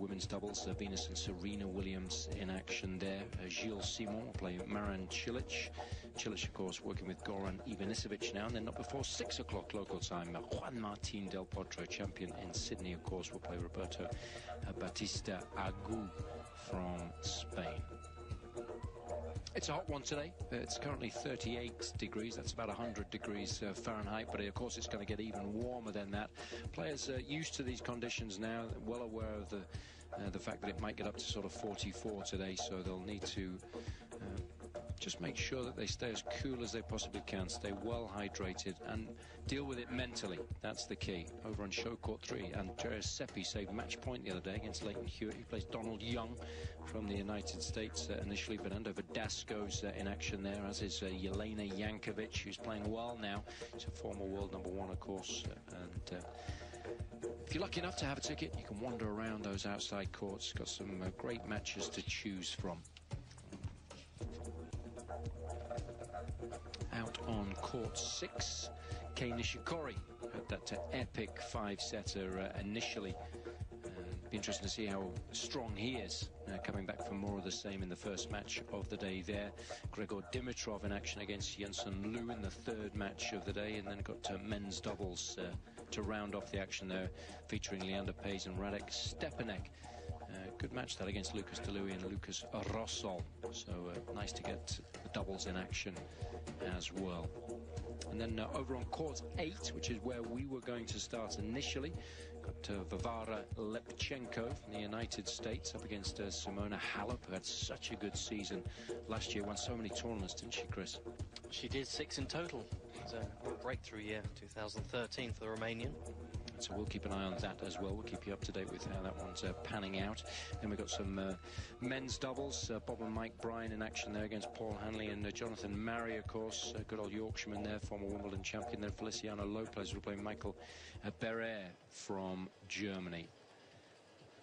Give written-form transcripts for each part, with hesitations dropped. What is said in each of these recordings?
women's doubles. Venus and Serena Williams in action there. Gilles Simon play Marin Cilic. Cilic, of course, working with Goran Ivanisevic now. And then not before 6 o'clock local time, Juan Martín del Potro, champion in Sydney, of course, will play Roberto Batista Agut from Spain. It's a hot one today. It's currently 38 degrees. That's about 100 degrees Fahrenheit. But, of course, it's going to get even warmer than that. Players are used to these conditions now, well aware of the fact that it might get up to sort of 44 today. So they'll need to just make sure that they stay as cool as they possibly can, stay well hydrated, and deal with it mentally. That's the key. Over on show court 3, Andreas Seppi saved match point the other day against Leighton Hewitt. He plays Donald Young from the United States initially. Fernando Verdasco's in action there, as is Jelena Jankovic, who's playing well now. He's a former world #1, of course. If you're lucky enough to have a ticket, you can wander around those outside courts. Got some great matches to choose from. Out on court 6, Kei Nishikori had that epic 5-setter initially. Be interesting to see how strong he is, coming back from more of the same in the first match of the day there. Gregor Dimitrov in action against Jensen Liu in the 3rd match of the day, and then got men's doubles to round off the action there, featuring Leander Paes and Radek Stepanek. Good match that against Lucas Deluy and Lucas Rosol. So nice to get the doubles in action as well. And then over on court 8, which is where we were going to start initially, got Varvara Lepchenko from the United States up against Simona Halep, who had such a good season last year, won so many tournaments, didn't she, Chris? She did, 6 in total. It was a breakthrough year, 2013 for the Romanian. So we'll keep an eye on that as well. We'll keep you up to date with how that one's panning out. Then we've got some men's doubles. Bob and Mike Bryan in action there against Paul Hanley and Jonathan Marey, of course. Good old Yorkshireman there, former Wimbledon champion. Then Feliciano Lopez will play Michael Berrer from Germany.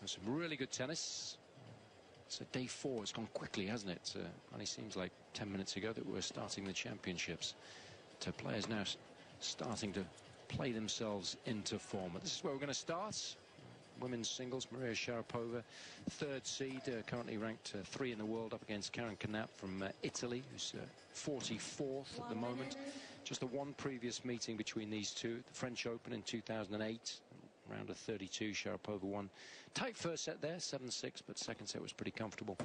There's some really good tennis. So day 4, it's gone quickly, hasn't it? Only seems like 10 minutes ago that we were starting the championships. So players now starting to play themselves into form. But this is where we're going to start. Women's singles, Maria Sharapova, 3rd seed, currently ranked 3 in the world, up against Karin Knapp from Italy, who's 44th at the moment. Just the one previous meeting between these two, the French Open in 2008. Round of 32, Sharapova won. Tight first set there, 7-6, but second set was pretty comfortable.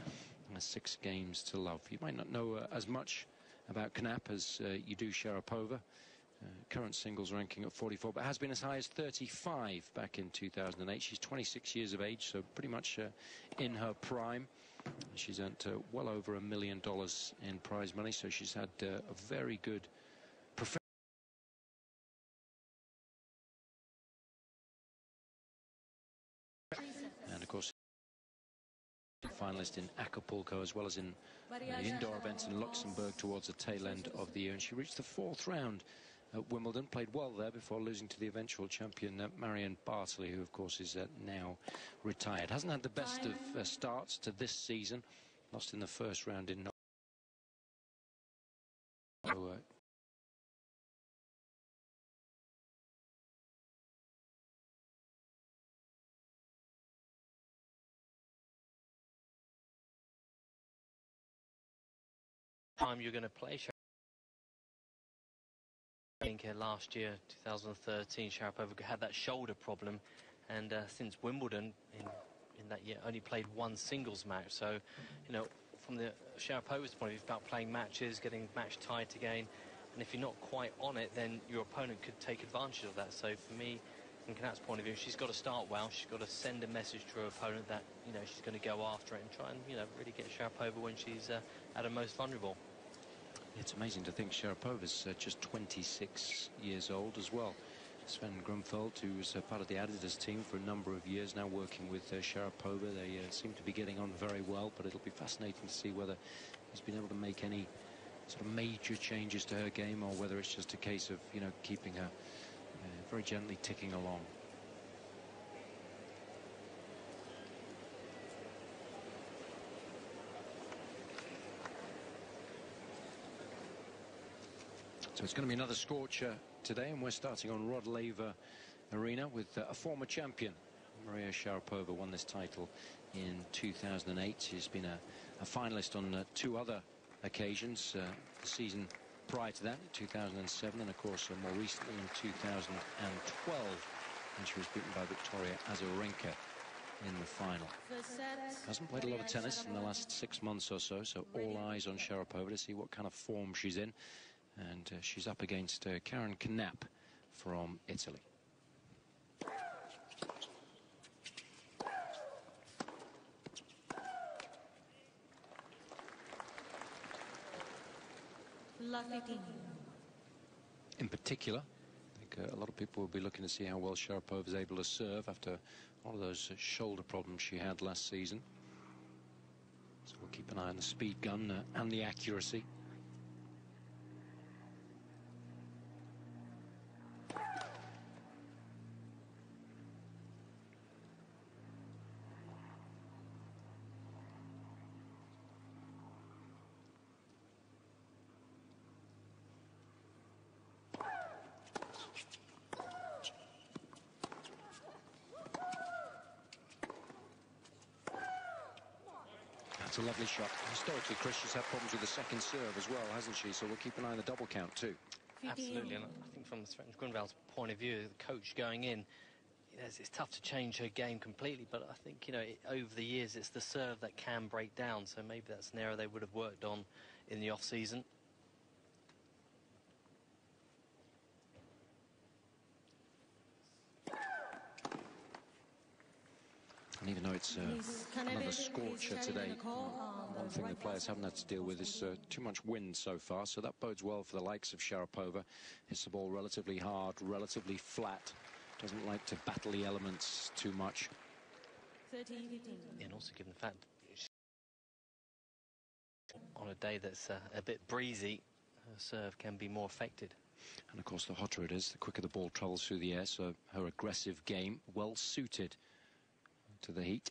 6 games to love. You might not know as much about Knapp as you do Sharapova. Current singles ranking at 44, but has been as high as 35 back in 2008. She's 26 years of age, so pretty much in her prime. She's earned well over $1 million in prize money, so she's had a very good professional. And of course, finalist in Acapulco, as well as in indoor events in Luxembourg towards the tail end of the year. And she reached the 4th round at Wimbledon, played well there before losing to the eventual champion Marion Bartley, who of course is now retired. Hasn't had the best of starts to this season. Lost in the first round in time you're going to play. I think last year, 2013, Sharapova had that shoulder problem, and since Wimbledon in that year only played 1 singles match. So, you know, from the Sharapova's point of view, it's about playing matches, getting match tight again, and if you're not quite on it, then your opponent could take advantage of that. So for me, from Knapp's point of view, she's got to start well. She's got to send a message to her opponent that, you know, she's going to go after it and try and, you know, really get Sharapova when she's at her most vulnerable. It's amazing to think Sharapova's just 26 years old as well. Sven Grunfeld, who was part of the Adidas team for a number of years, now working with Sharapova. They seem to be getting on very well, but it'll be fascinating to see whether he's been able to make any sort of major changes to her game, or whether it's just a case of, you know, keeping her very gently ticking along. So it's going to be another scorcher today, and we're starting on Rod Laver Arena with a former champion, Maria Sharapova won this title in 2008. She's been a finalist on 2 other occasions. The season prior to that, 2007, and of course more recently in 2012, when she was beaten by Victoria Azarenka in the final. Hasn't played a lot of tennis in the last 6 months or so, so all eyes on Sharapova to see what kind of form she's in. And she's up against Karin Knapp from Italy. In particular, I think a lot of people will be looking to see how well Sharapova is able to serve after all of those shoulder problems she had last season. So we'll keep an eye on the speed gun and the accuracy. That's a lovely shot. Historically, Chris, she's had problems with the second serve as well, hasn't she? So we'll keep an eye on the double count too. Absolutely, and I think from Svetlana Grunwald's point of view, the coach going in, it's tough to change her game completely, but I think, over the years, it's the serve that can break down, so maybe that's an area they would have worked on in the off-season. And even though it's another scorcher today, one thing the players haven't had to deal with is too much wind so far, so that bodes well for the likes of Sharapova. Hits the ball relatively hard, relatively flat, doesn't like to battle the elements too much. And also given the fact on a day that's a bit breezy, her serve can be more affected. And of course, the hotter it is, the quicker the ball travels through the air, so her aggressive game well suited to the heat.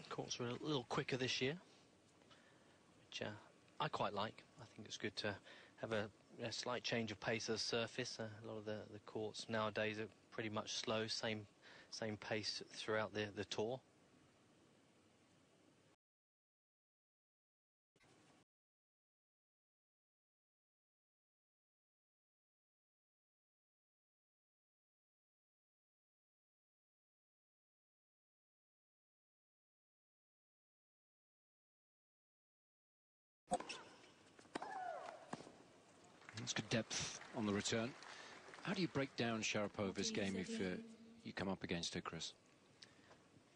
Courts were a little quicker this year, which I quite like. I think it's good to have a slight change of pace of the surface. A lot of the courts nowadays are pretty much slow, same pace throughout the tour. That's good depth on the return. How do you break down Sharapova's game if you come up against her, Chris?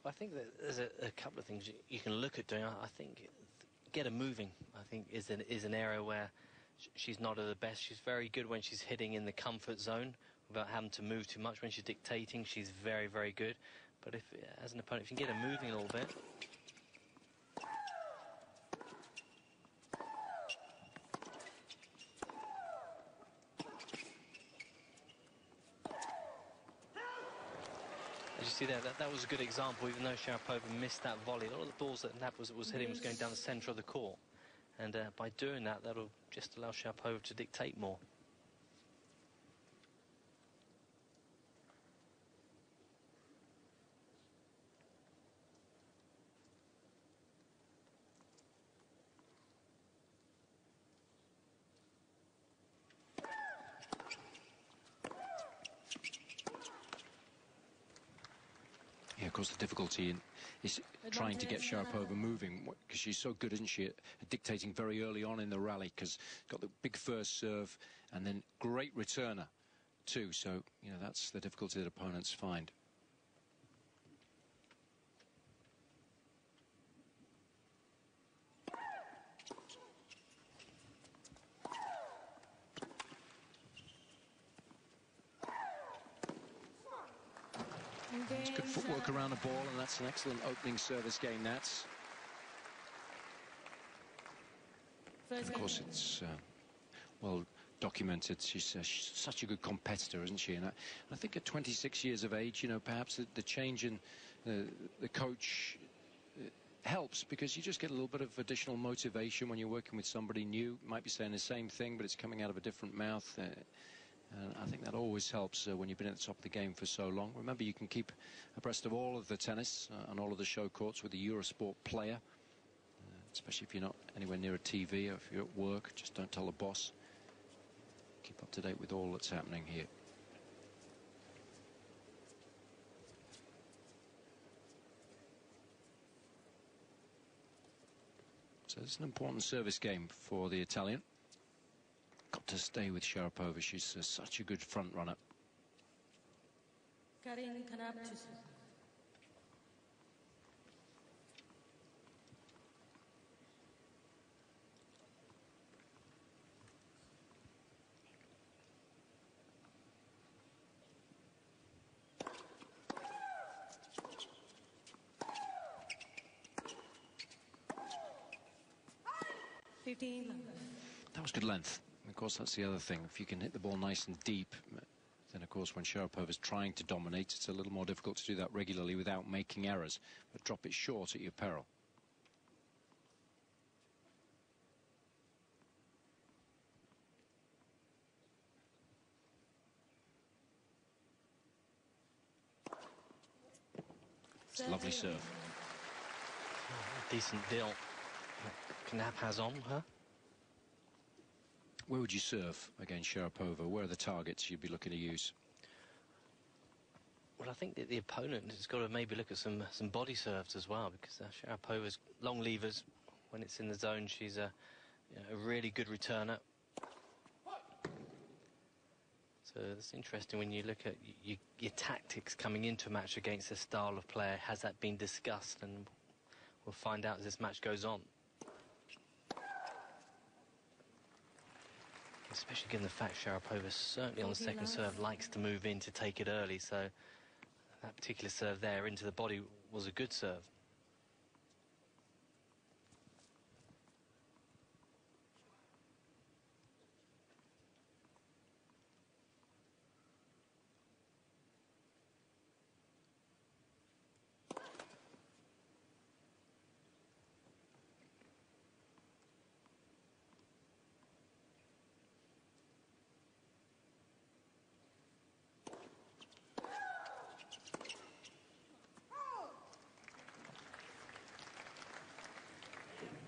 I think that there's a couple of things you can look at doing. I think get her moving, I think, is an area where she's not at her best. She's very good when she's hitting in the comfort zone without having to move too much. When she's dictating, she's very, very good. But if, as an opponent, if you can get her moving a little bit, as you see there, that was a good example. Even though Sharapova missed that volley, a lot of the balls that Knapp was hitting was going down the centre of the court. And by doing that, that'll just allow Sharapova to dictate more. Yeah, of course, the difficulty is trying to get Sharapova moving, because she's so good, isn't she, at dictating very early on in the rally, because got the big first serve and then great returner too. So, that's the difficulty that opponents find. It's good footwork around the ball, and that's an excellent opening service game, Nats. And of course, it's, well, documented. She's such a good competitor, isn't she? And I think at 26 years of age, you know, perhaps the change in the coach helps, because you just get a little bit of additional motivation when you're working with somebody new. Might be saying the same thing, but it's coming out of a different mouth. I think that always helps when you've been at the top of the game for so long. Remember, you can keep abreast of all of the tennis and all of the show courts with the Eurosport player, especially if you're not anywhere near a TV or if you're at work. Just don't tell the boss. Keep up to date with all that's happening here. So it's an important service game for the Italian. Got to stay with Sharapova. She's such a good front runner. Karin, Knapp. 15. That was good length. Of course, that's the other thing. If you can hit the ball nice and deep, then of course when Sharapova's trying to dominate, it's a little more difficult to do that regularly without making errors. But drop it short at your peril. It's a lovely serve. Decent deal Knapp has on her. Where would you serve against Sharapova? Where are the targets you'd be looking to use? Well, I think that the opponent has got to maybe look at some body serves as well, because Sharapova's long levers, when it's in the zone, she's a really good returner. So it's interesting when you look at your tactics coming into a match against this style of player. Has that been discussed? And we'll find out as this match goes on. Especially given the fact Sharapova certainly on the second serve likes to move in to take it early, so that particular serve there into the body was a good serve.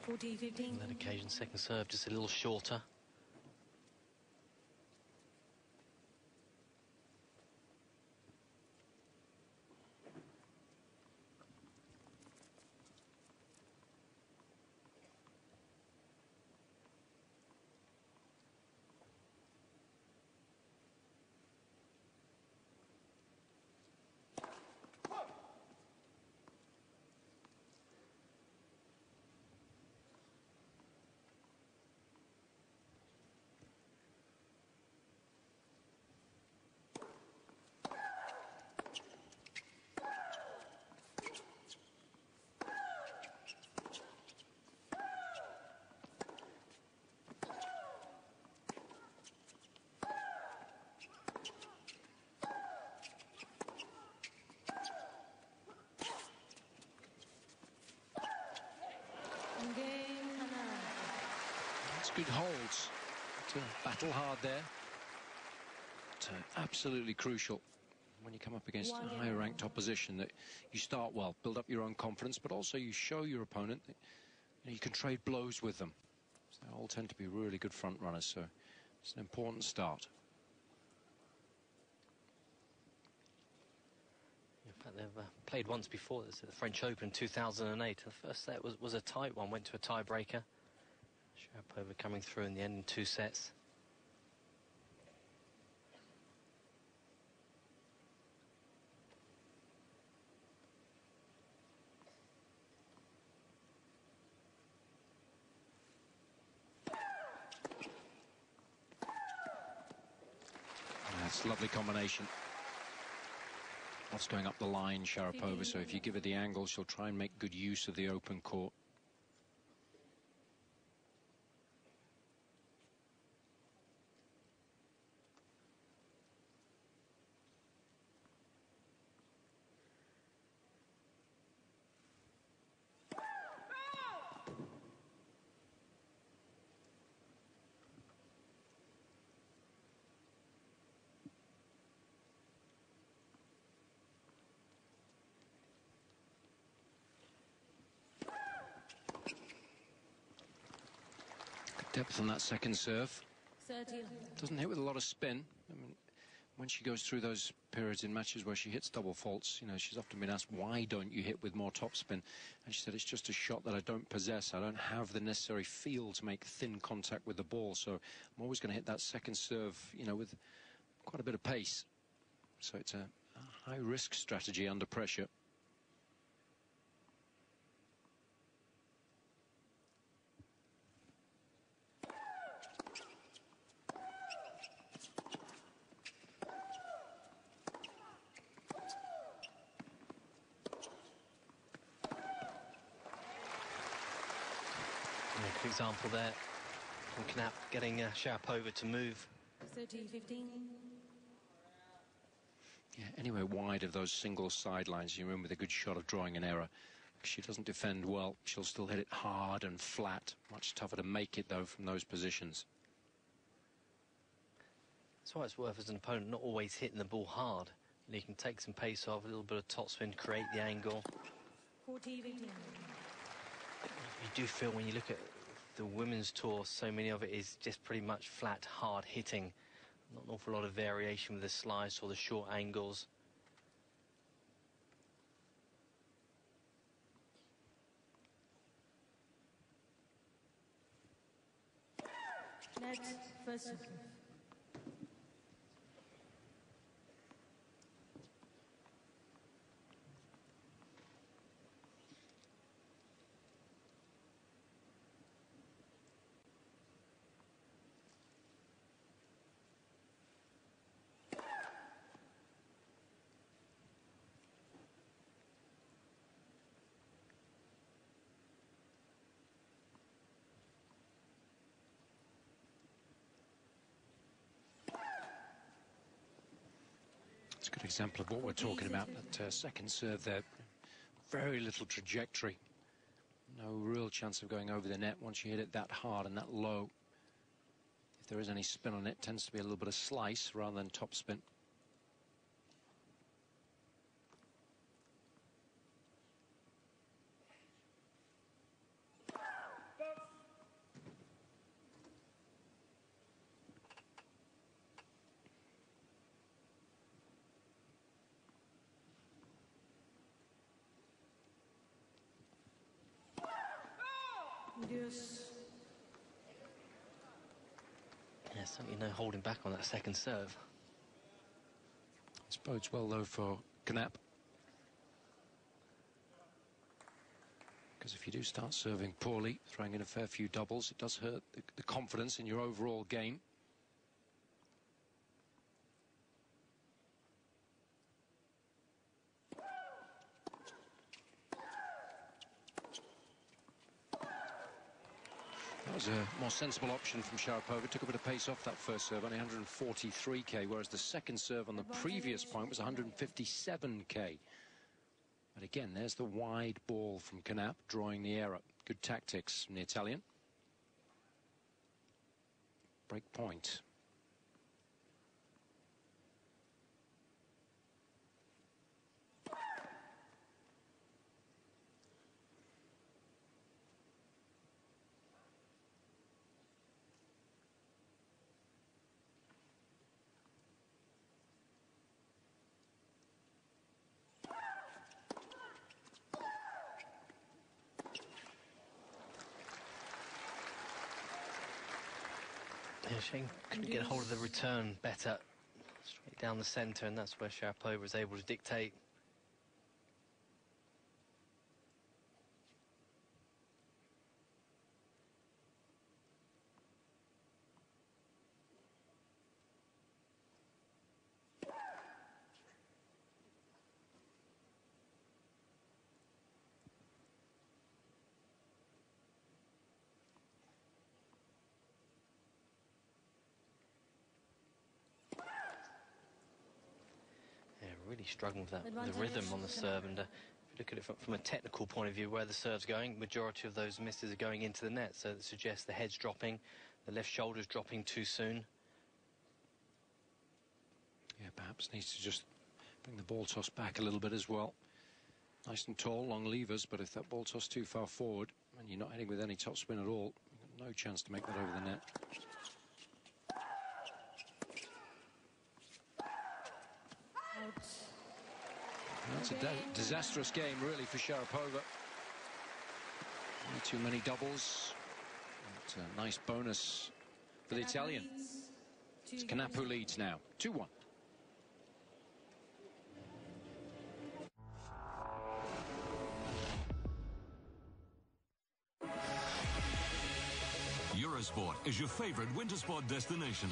On that occasion, second serve just a little shorter. That's good holds. To battle hard there. But, absolutely crucial when you come up against a higher ranked opposition that you start well, build up your own confidence, but also you show your opponent that you can trade blows with them. So they all tend to be really good front runners, so it's an important start. In fact, they've played once before. This at the French Open 2008. The first set was a tight one, went to a tiebreaker. Sharapova coming through in the end in 2 sets. That's a lovely combination. Lots going up the line, Sharapova, so if you give her the angle, she'll try and make good use of the open court. Depth on that second serve. 30. Doesn't hit with a lot of spin. I mean, when she goes through those periods in matches where she hits double faults, you know, she's often been asked, why don't you hit with more topspin? And she said, it's just a shot that I don't possess. I don't have the necessary feel to make thin contact with the ball. So I'm always going to hit that second serve, you know, with quite a bit of pace. So it's a high-risk strategy under pressure. Good example there from Knapp getting Sharapova to move. 30-15. Yeah, anywhere wide of those single sidelines, you remember with a good shot of drawing an error. If she doesn't defend well, she'll still hit it hard and flat. Much tougher to make it, though, from those positions. That's why it's worth, as an opponent, not always hitting the ball hard. You can take some pace off, a little bit of topspin, create the angle. 40-15. You do feel when you look at the women's tour, so many of it is just pretty much flat, hard hitting. Not an awful lot of variation with the slice or the short angles. Next, first serve. It's a good example of what we're talking about. That second serve there, very little trajectory. No real chance of going over the net once you hit it that hard and that low. If there is any spin on it, it tends to be a little bit of slice rather than top spin. Yes. Yeah, certainly no holding back on that second serve. This bodes well, though, for Knapp. Because if you do start serving poorly, throwing in a fair few doubles, it does hurt the confidence in your overall game. That was a more sensible option from Sharapova. Took a bit of pace off that first serve, only 143k, whereas the second serve on the previous point was 157k. But again, there's the wide ball from Knapp, drawing the error. Good tactics from the Italian. Break point. Yeah, Shane couldn't get hold of the return better. Straight down the centre, and that's where Sharapova was able to dictate. Really struggling with that, the rhythm on the serve, and if you look at it from a technical point of view, where the serve's going, majority of those misses are going into the net, so it suggests the head's dropping, the left shoulder's dropping too soon. Yeah, perhaps needs to just bring the ball toss back a little bit as well. Nice and tall, long levers, but if that ball toss too far forward and you're not hitting with any top spin at all, No chance to make that over the net. That's a disastrous game, really, for Sharapova. Not too many doubles. But a nice bonus for the Italian. It's Knapp who leads now, 2-1. Eurosport is your favorite winter sport destination.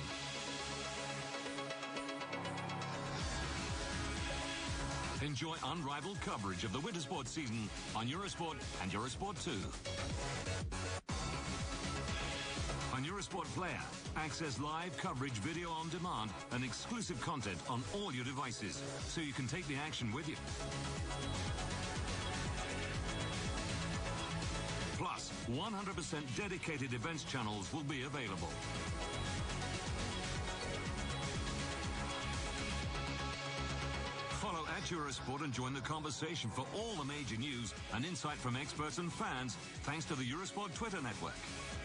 Enjoy unrivaled coverage of the winter sports season on Eurosport and Eurosport 2. On Eurosport Player, access live coverage, video on demand, and exclusive content on all your devices, so you can take the action with you. Plus, 100% dedicated events channels will be available. Follow at Eurosport and join the conversation for all the major news and insight from experts and fans, thanks to the Eurosport Twitter network.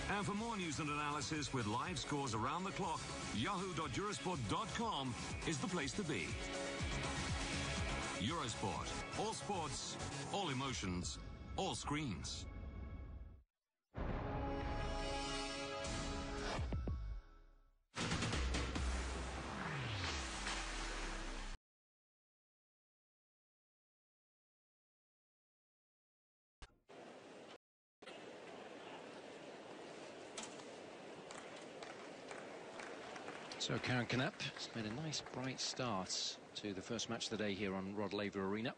And for more news and analysis with live scores around the clock, yahoo.eurosport.com is the place to be. Eurosport. All sports, all emotions, all screens. So Karin Knapp has made a nice bright start to the first match of the day here on Rod Laver Arena.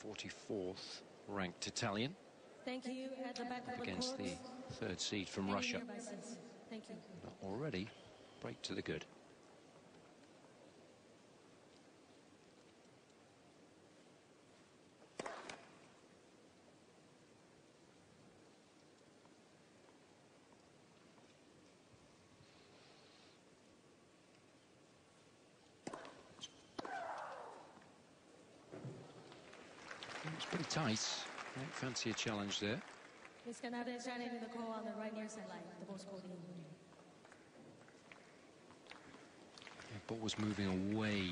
44th ranked Italian. Thank you. At the back of Against the third seed from Russia. Thank you. But already break to the good. It's pretty tight. I don't fancy a challenge there. Miss Knapp is standing in the call on the right near sideline. The ball's called in. The ball was moving away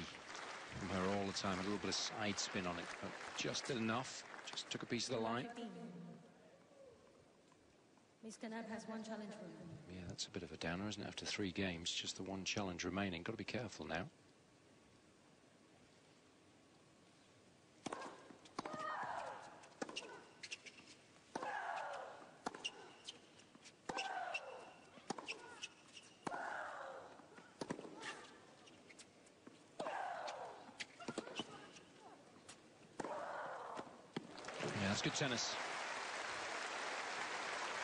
from her all the time. A little bit of side spin on it, but just did enough. Just took a piece of the line. Miss Knapp has one challenge for you. Yeah, that's a bit of a downer, isn't it? After 3 games, just the one challenge remaining. Got to be careful now. Yeah, that's good tennis.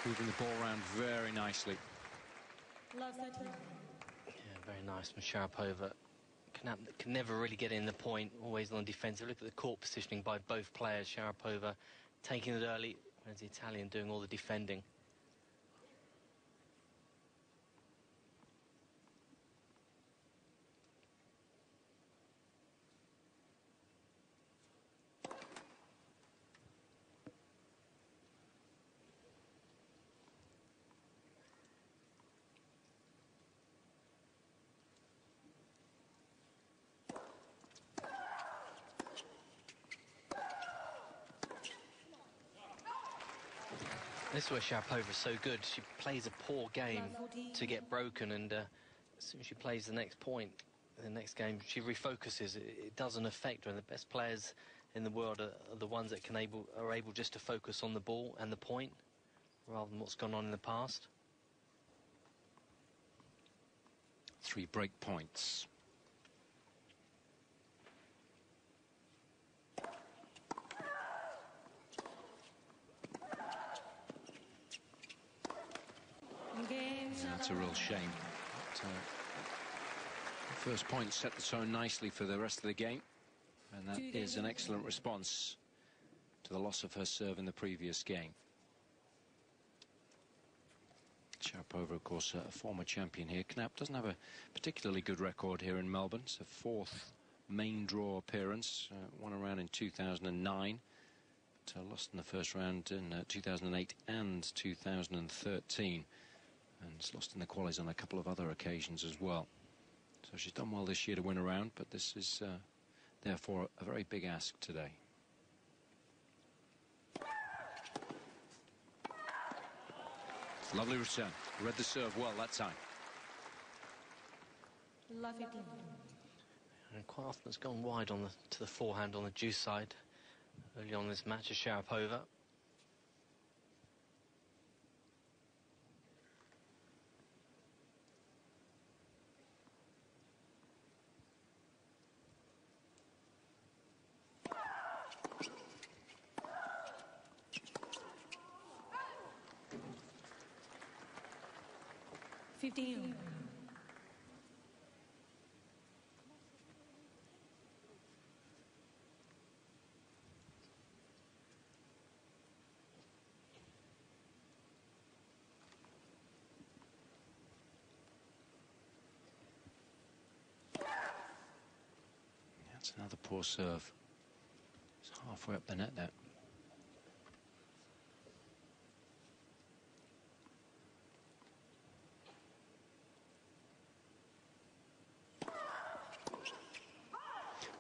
Moving the ball around very nicely. Love 13. Yeah, very nice from Sharapova. Knapp can never really get in the point, always on defensive. Look at the court positioning by both players. Sharapova taking it early, whereas the Italian doing all the defending. This is where Sharapova is so good. She plays a poor game to get broken, and as soon as she plays the next point, the next game, she refocuses. It doesn't affect her, and the best players in the world are the ones that are able just to focus on the ball and the point, rather than what's gone on in the past. 3 break points. That's a real shame. But, the first point set the tone nicely for the rest of the game, and that is an excellent response to the loss of her serve in the previous game. Sharapova, of course, a former champion here. Knapp doesn't have a particularly good record here in Melbourne. It's a 4th main draw appearance, won around in 2009. lost in the first round in 2008 and 2013, and has lost in the qualies on a couple of other occasions as well. So she's done well this year to win a round, but this is therefore a very big ask today. Lovely return. Read the serve well that time. And quite often it's gone wide on to the forehand on the deuce side. Early on this match is Sharapova. That's another poor serve. It's halfway up the net there.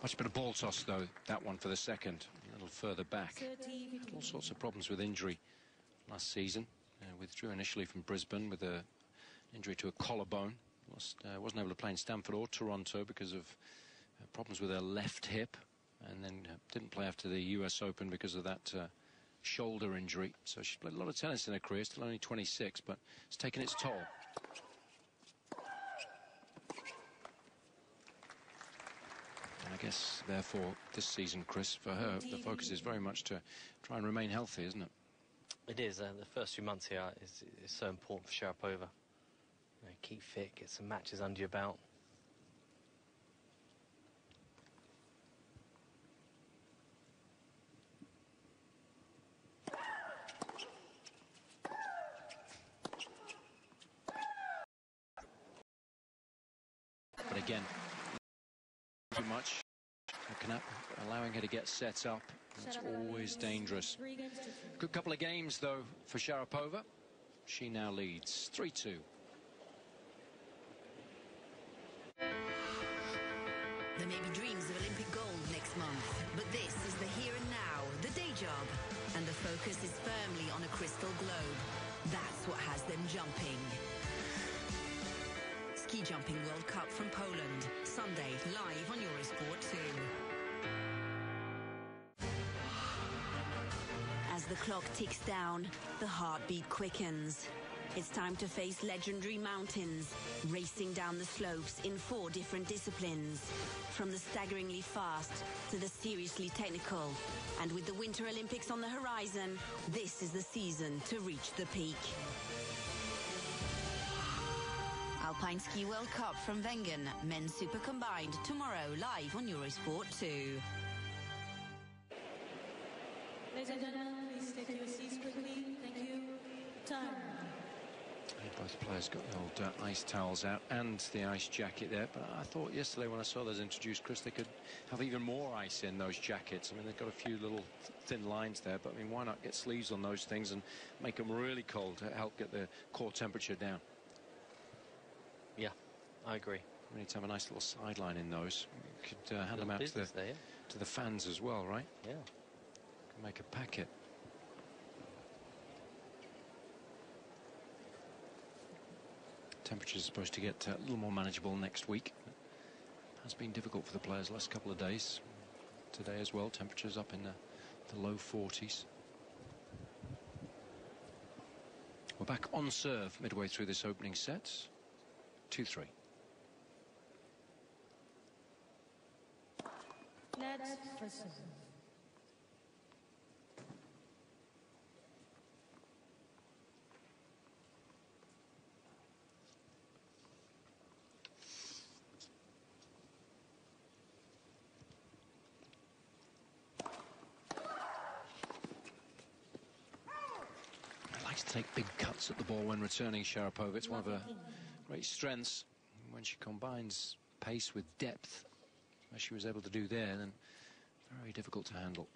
Much better ball toss, though, that one for the second. A little further back. Had all sorts of problems with injury last season. Withdrew initially from Brisbane with an injury to a collarbone. Wasn't able to play in Stamford or Toronto because of problems with her left hip. And then didn't play after the US Open because of that shoulder injury. So she's played a lot of tennis in her career, still only 26, but it's taken its toll. I guess, therefore, this season, Chris, for her, the focus is very much to try and remain healthy, isn't it? It is. The first few months here is so important for Sharapova. Keep fit, get some matches under your belt. But again, too much. Knapp allowing her to get set up. That's always dangerous. Good couple of games, though, for Sharapova. She now leads 3-2. There may be dreams of Olympic gold next month, but this is the here and now, the day job. And the focus is firmly on a crystal globe. That's what has them jumping. Ski Jumping World Cup from Poland. Sunday, live on Eurosport 2. As the clock ticks down, the heartbeat quickens. It's time to face legendary mountains, racing down the slopes in 4 different disciplines. From the staggeringly fast to the seriously technical. And with the Winter Olympics on the horizon, this is the season to reach the peak. Alpine Ski World Cup from Wengen, Men's Super Combined, tomorrow live on Eurosport 2. Ladies and gentlemen, please take your seats quickly. Thank you. Time. Both players got the old ice towels out and the ice jacket there, but I thought yesterday when I saw those introduced, Chris, they could have even more ice in those jackets. I mean, they've got a few little thin lines there, but I mean, why not get sleeves on those things and make them really cold to help get the core temperature down? Yeah, I agree. We need to have a nice little sideline in those. We could hand them out to the fans as well, right? Yeah. Can make a packet. Temperatures are supposed to get a little more manageable next week. It has been difficult for the players the last couple of days. Today as well, temperatures up in the low 40s. We're back on serve midway through this opening set. 2-3. Let's first. Likes to take big cuts at the ball when returning, Sharapova. It's one of her great strengths. When she combines pace with depth, as she was able to do there, then very difficult to handle.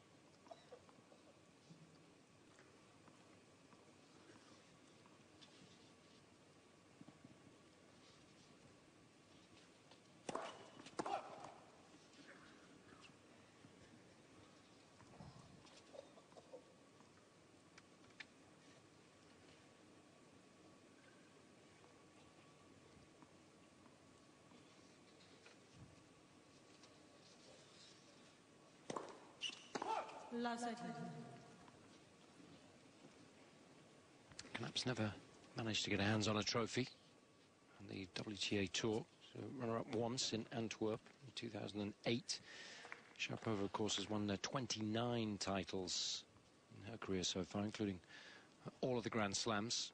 Love 13. Knapp's never managed to get hands on a trophy on the WTA Tour. So runner-up once in Antwerp in 2008. Sharapova, of course, has won 29 titles in her career so far, including all of the Grand Slams.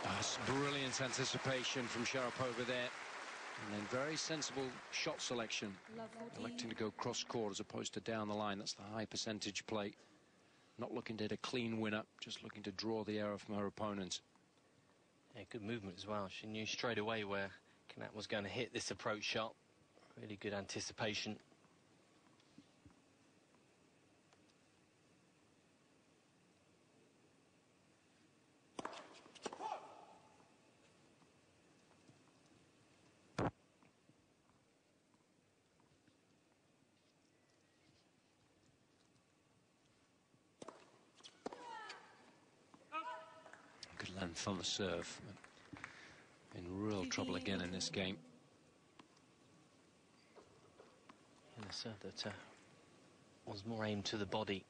That's brilliant anticipation from Sharapova there. And then very sensible shot selection. Electing to go cross-court as opposed to down the line. That's the high percentage play. Not looking to hit a clean winner, just looking to draw the error from her opponent. Yeah, good movement as well. She knew straight away where Knapp was going to hit this approach shot. Really good anticipation. Good length on the serve. In real trouble again in this game. And a serve that was more aimed to the body.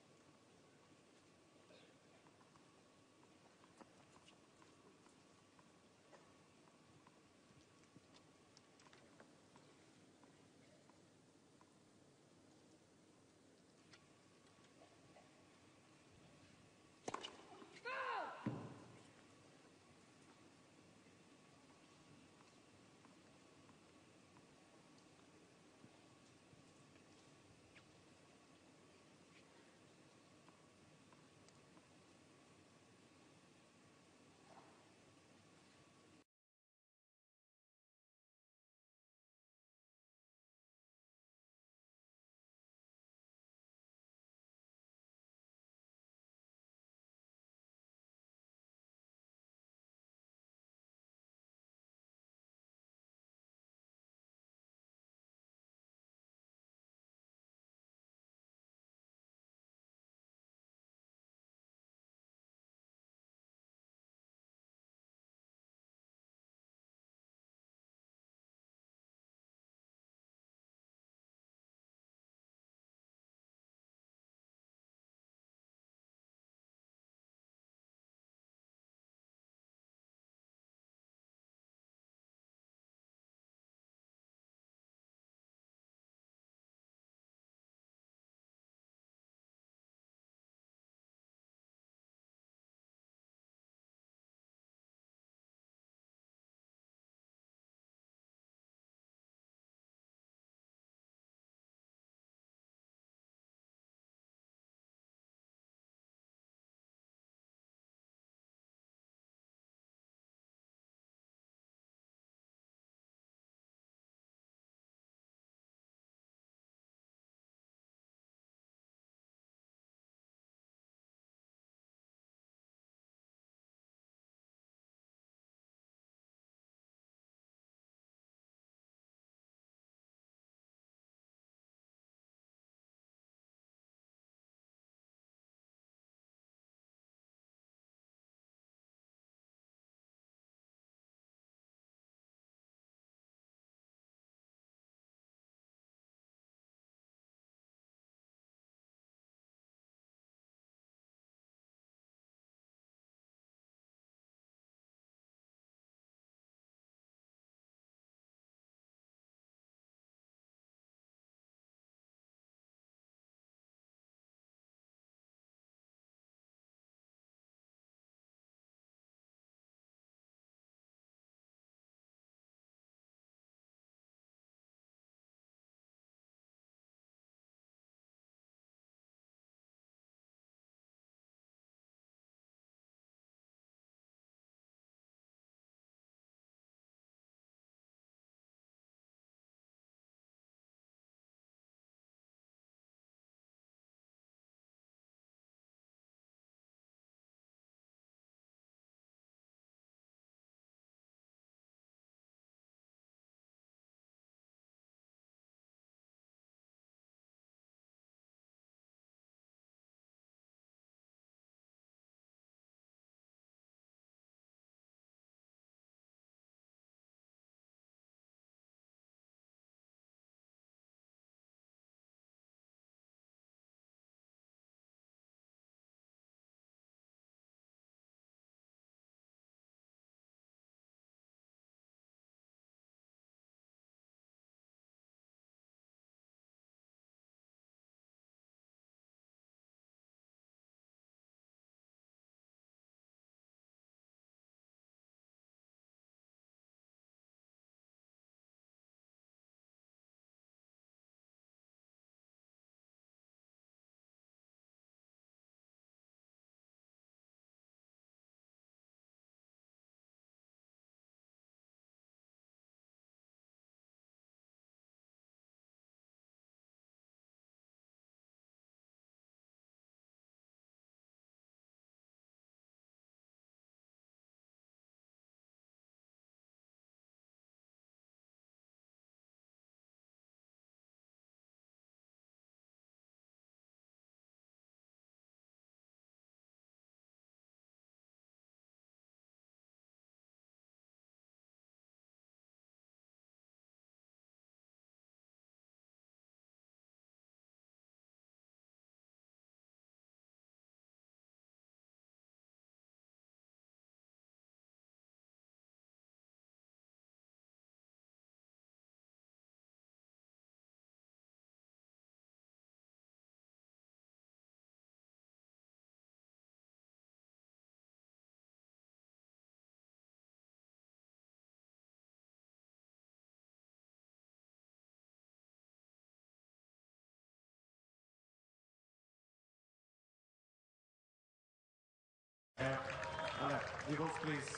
Divorce, please.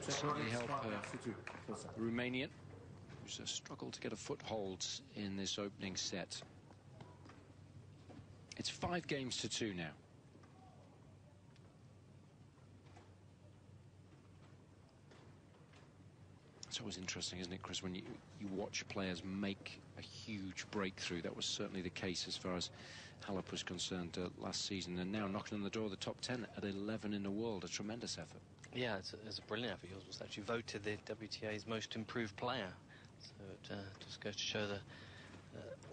Certainly help Romanian, who's struggled to get a foothold in this opening set. It's 5 games to 2 now. It's always interesting, isn't it, Chris, when you watch players make a huge breakthrough. That was certainly the case as far as Halep was concerned last season, and now knocking on the door of the top 10 at 11 in the world. A tremendous effort. Yeah, it's a brilliant effort. He was actually voted the WTA's most improved player. So it just goes to show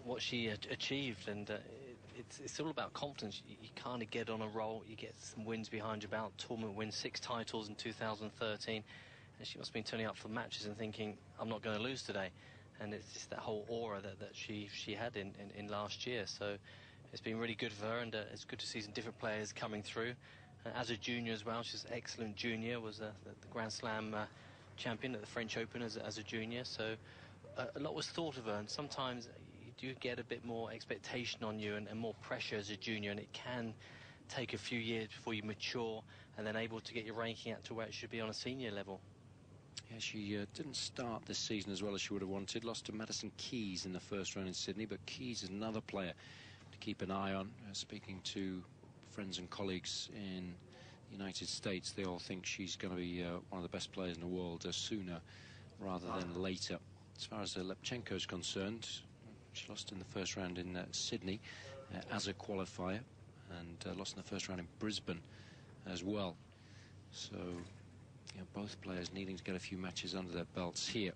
what she achieved, and it's all about confidence. You kind of get on a roll, you get some wins behind your belt, tournament wins, 6 titles in 2013, and she must have been turning up for matches and thinking, I'm not going to lose today. And it's just that whole aura that she had in last year. So it's been really good for her, and it's good to see some different players coming through. As a junior as well, she's an excellent junior, was the Grand Slam champion at the French Open as a junior. So a lot was thought of her, and sometimes you do get a bit more expectation on you and more pressure as a junior, and it can take a few years before you mature and then able to get your ranking out to where it should be on a senior level. Yeah, she didn't start this season as well as she would have wanted. Lost to Madison Keys in the first round in Sydney, but Keys is another player to keep an eye on. Speaking to friends and colleagues in the United States, they all think she's going to be one of the best players in the world sooner rather than later. As far as Lepchenko is concerned, she lost in the first round in Sydney as a qualifier, and lost in the first round in Brisbane as well. So, you know, both players needing to get a few matches under their belts here.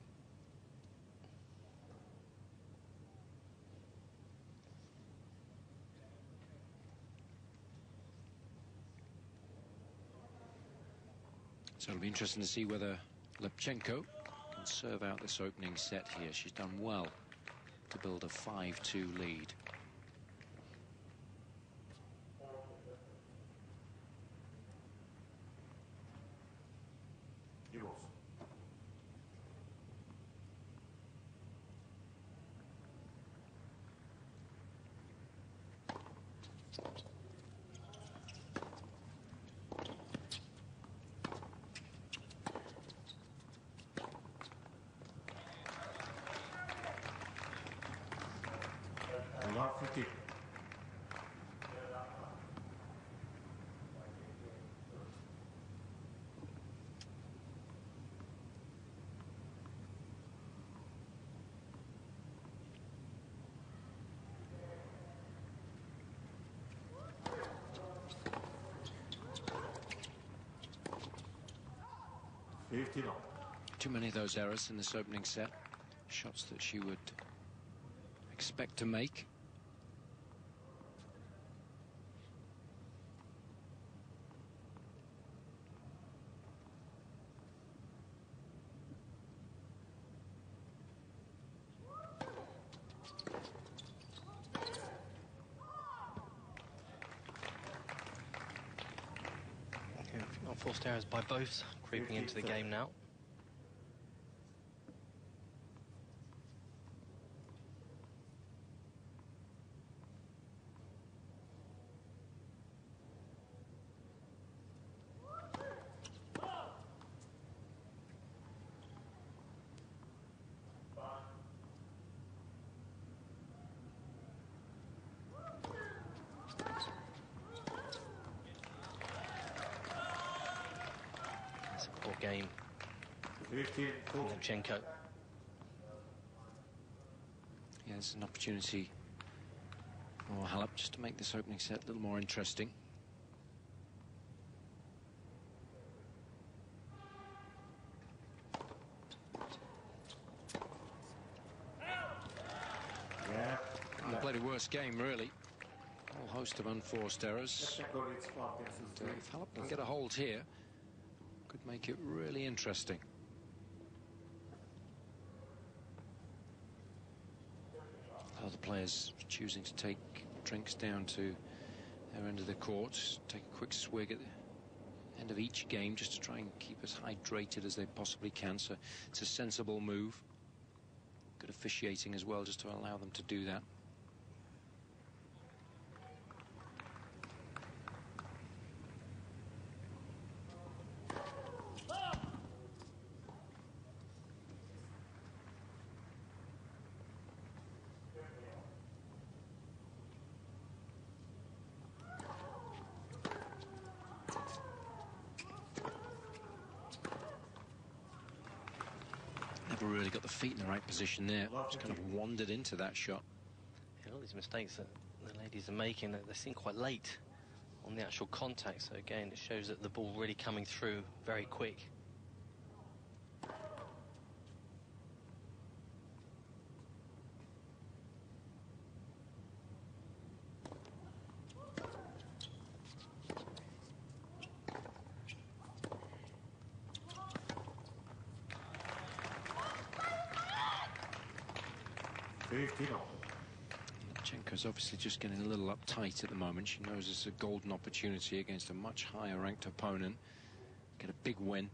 So it'll be interesting to see whether Lepchenko can serve out this opening set here. She's done well to build a 5-2 lead. Too many of those errors in this opening set. Shots that she would expect to make. Unforced errors by both, creeping into the game now. Game from Lepchenko. Yeah, there's an opportunity for Halep just to make this opening set a little more interesting. Yeah. They played a worse game, really. A whole host of unforced errors. And, if Halep can get a hold here, could make it really interesting. Other players choosing to take drinks down to their end of the court, take a quick swig at the end of each game just to try and keep as hydrated as they possibly can. So it's a sensible move. Good officiating as well, just to allow them to do that. never really got the feet in the right position there. Just kind of wandered into that shot. Yeah, all these mistakes that the ladies are making, they seem quite late on the actual contact. So again, it shows that the ball really coming through very quick. Lipchenko's obviously just getting a little uptight at the moment. She knows it's a golden opportunity against a much higher ranked opponent. Get a big win.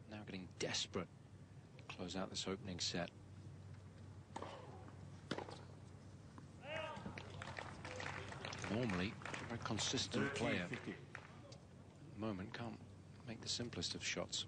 Now getting desperate to close out this opening set. Normally a very consistent player. At the moment can't make the simplest of shots.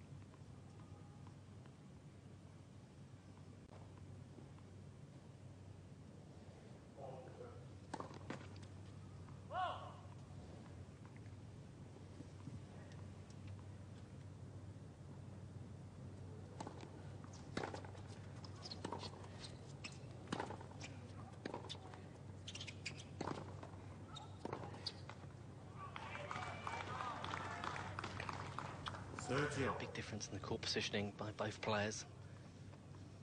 Big difference in the court positioning by both players.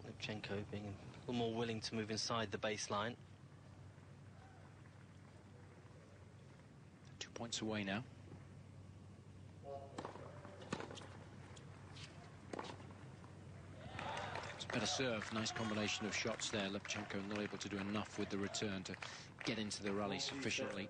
Lipchenko being a little more willing to move inside the baseline. 2 points away now. It's a better serve. Nice combination of shots there. Lipchenko not able to do enough with the return to get into the rally sufficiently.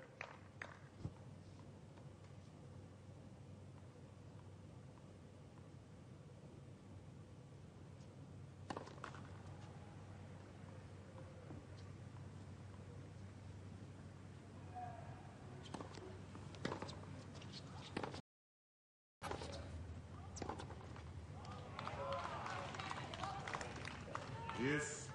Yes.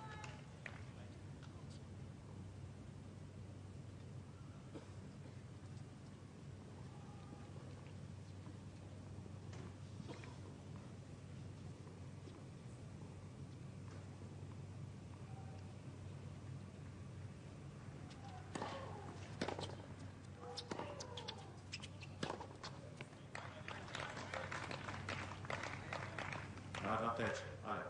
Advantage. Allez.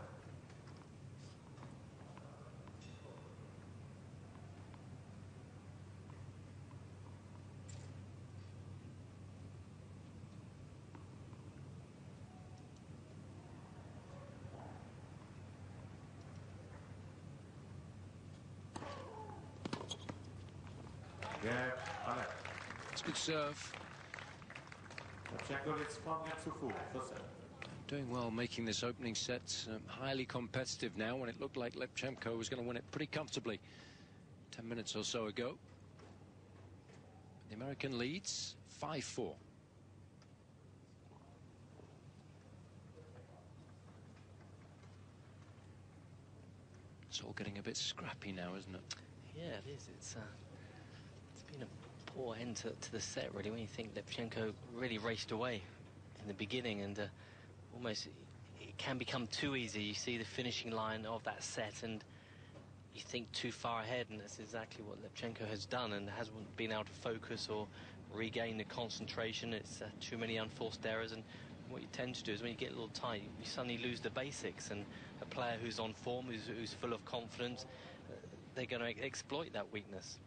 Yeah, allez. It's a good serve. Lipchenko leads 1-2 for set. Doing well, making this opening set highly competitive now when it looked like Lipchenko was going to win it pretty comfortably 10 minutes or so ago. The American leads 5-4. It's all getting a bit scrappy now, isn't it? Yeah, it is. It's been a poor end to the set, really, when you think Lipchenko really raced away in the beginning, and almost it can become too easy. You see the finishing line of that set and you think too far ahead, and that's exactly what Lipchenko has done, and hasn't been able to focus or regain the concentration. It's too many unforced errors, and what you tend to do is when you get a little tight, you suddenly lose the basics, and a player who's on form, who's full of confidence, they're going to exploit that weakness.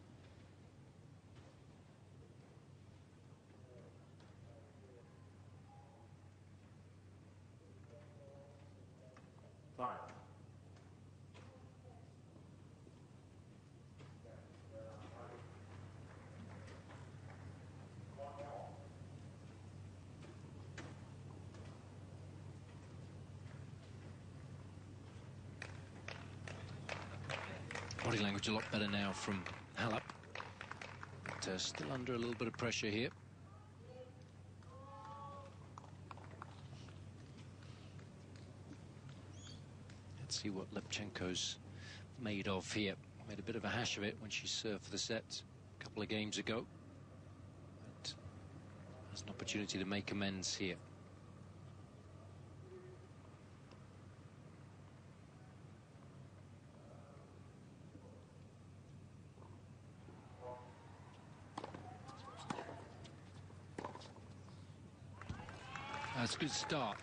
Fine. Body language a lot better now from Halep, but still under a little bit of pressure here. Let's see what Lipchenko's made of here. Made a bit of a hash of it when she served for the set a couple of games ago, but has an opportunity to make amends here. That's a good start.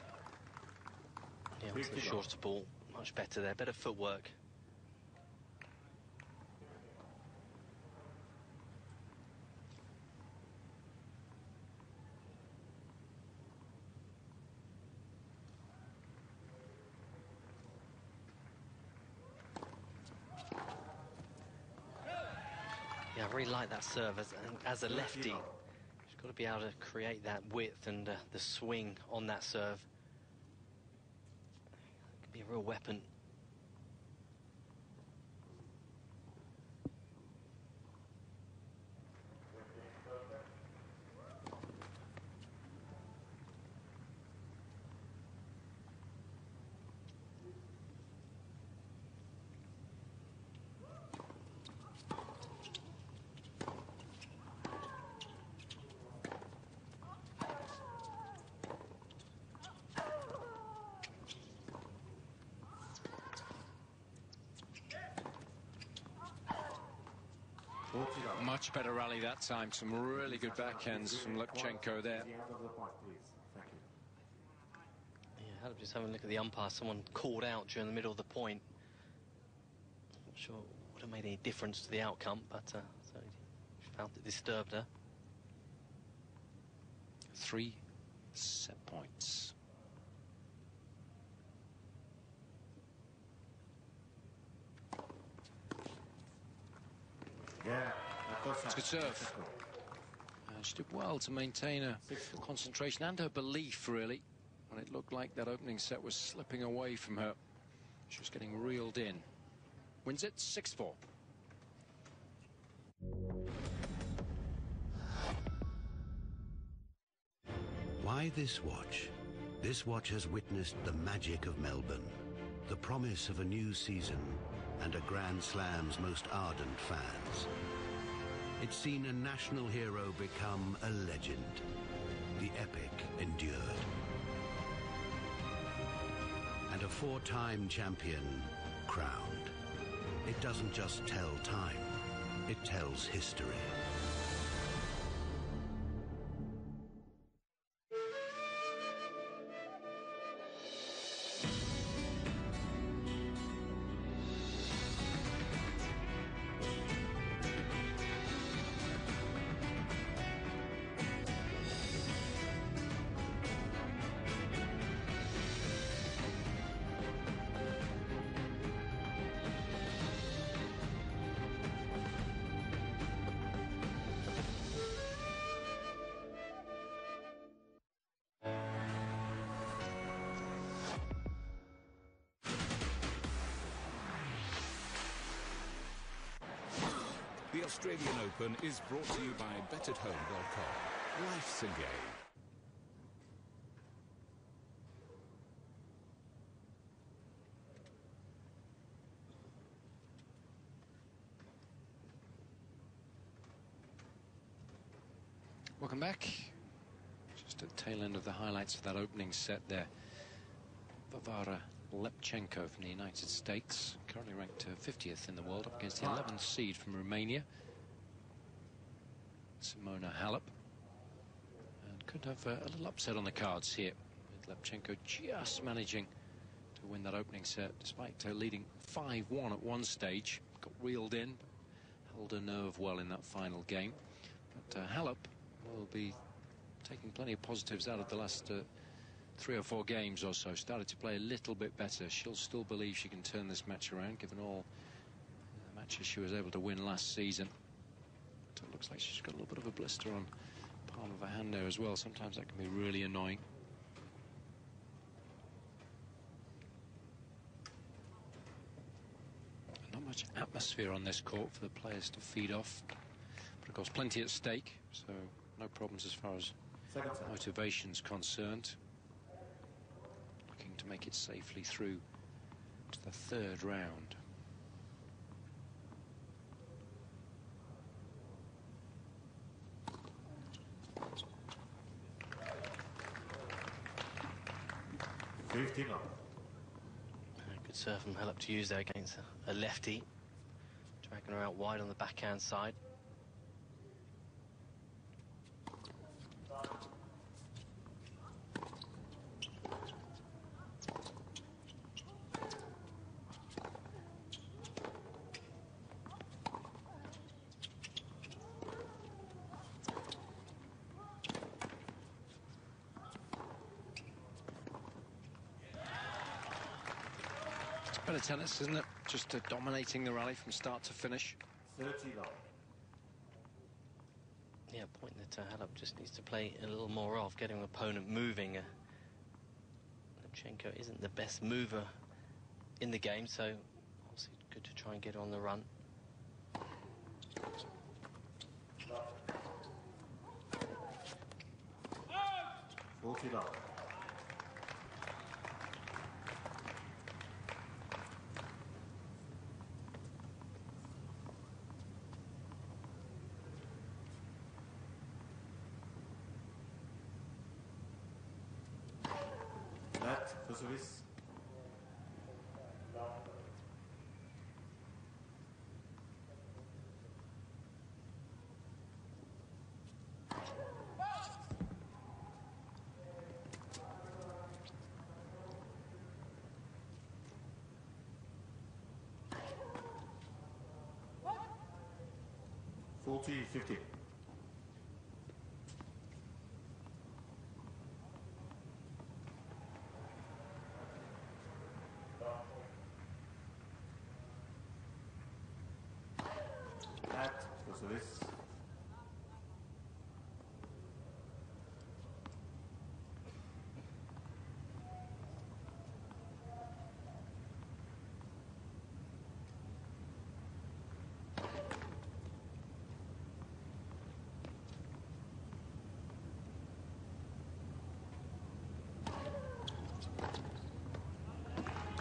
Yeah, it was the shorter ball. Much better there, better footwork. Yeah, I really like that serve as a lefty. She's got to be able to create that width and the swing on that serve. It could be a real weapon. Much better rally that time. Some really good backhands from Lepchenko there. Yeah, just having a look at the umpire. Someone called out during the middle of the point. Not sure it would have made any difference to the outcome, but so she found it disturbed her. 3 set points. It's a good serve. She did well to maintain her concentration and her belief, really, when it looked like that opening set was slipping away from her. She was getting reeled in. Wins it 6-4. Why this watch? This watch has witnessed the magic of Melbourne, the promise of a new season, and a Grand Slam's most ardent fans. It's seen a national hero become a legend. The epic endured. And a 4-time champion crowned. It doesn't just tell time, it tells history. The Australian Open is brought to you by BetAtHome.com. Life's a game. Welcome back. Just at the tail end of the highlights of that opening set there. Varvara Lepchenko from the United States, currently ranked 50th in the world, up against the 11th seed from Romania, Simona Halep. And could have a little upset on the cards here, with Lepchenko just managing to win that opening set, despite leading 5-1 at one stage. Got reeled in, held her nerve well in that final game. But Halep will be taking plenty of positives out of the last 3 or 4 games or so. Started to play a little bit better. She'll still believe she can turn this match around, given all the matches she was able to win last season. But it looks like she's got a little bit of a blister on the palm of her hand there as well. Sometimes that can be really annoying. Not much atmosphere on this court for the players to feed off. But of course, plenty at stake, so no problems as far as motivation's concerned. To make it safely through to the 3rd round. Good serve from Halep to use there against a lefty, dragging her out wide on the backhand side. bit of tennis, isn't it? Just dominating the rally from start to finish. 30 love. Yeah, point that Halep just needs to play a little more of, getting the opponent moving. Levchenko isn't the best mover in the game, so obviously good to try and get her on the run. Love. Net for service. Forty 50. Net for service.